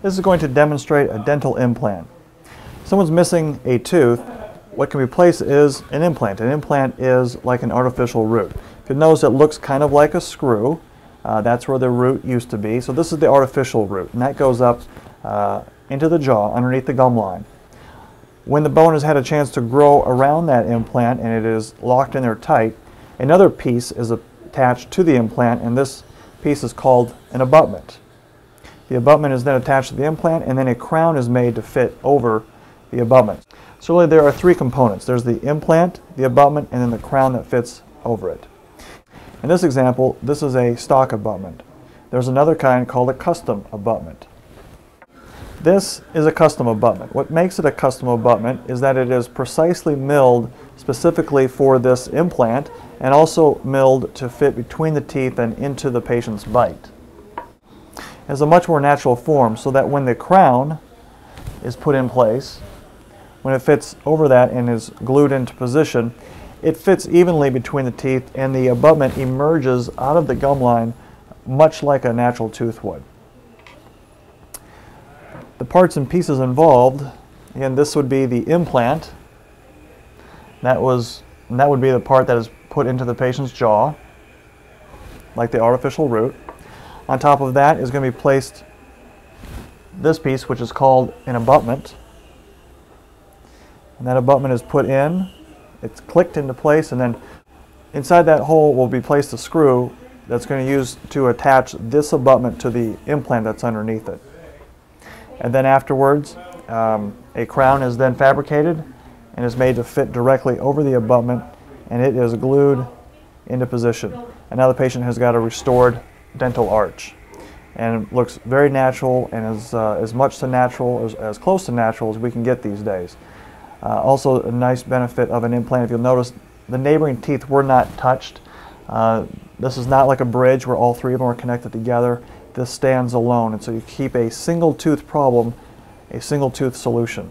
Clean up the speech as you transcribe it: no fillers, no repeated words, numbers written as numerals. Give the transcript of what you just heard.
This is going to demonstrate a dental implant. If someone's missing a tooth, what can be placed is an implant. An implant is like an artificial root. If you notice, it looks kind of like a screw. That's where the root used to be. So this is the artificial root, and that goes up into the jaw underneath the gum line. When the bone has had a chance to grow around that implant and it is locked in there tight, another piece is attached to the implant, and this piece is called an abutment. The abutment is then attached to the implant, and then a crown is made to fit over the abutment. So really there are three components. There's the implant, the abutment, and then the crown that fits over it. In this example, this is a stock abutment. There's another kind called a custom abutment. This is a custom abutment. What makes it a custom abutment is that it is precisely milled specifically for this implant, and also milled to fit between the teeth and into the patient's bite. It has a much more natural form, so that when the crown is put in place, when it fits over that and is glued into position, it fits evenly between the teeth, and the abutment emerges out of the gum line much like a natural tooth would. The parts and pieces involved, again, this would be the implant. That would be the part that is put into the patient's jaw, like the artificial root. On top of that is going to be placed this piece, which is called an abutment. And that abutment is put in, it's clicked into place, and then inside that hole will be placed a screw that's going to use to attach this abutment to the implant that's underneath it. And then afterwards, a crown is then fabricated and is made to fit directly over the abutment, and it is glued into position. And now the patient has got a restored dental arch. And it looks very natural, and is as much to natural, as close to natural as we can get these days. Also, a nice benefit of an implant, if you'll notice, the neighboring teeth were not touched. This is not like a bridge where all three of them are connected together. This stands alone, and so you keep a single tooth problem, a single tooth solution.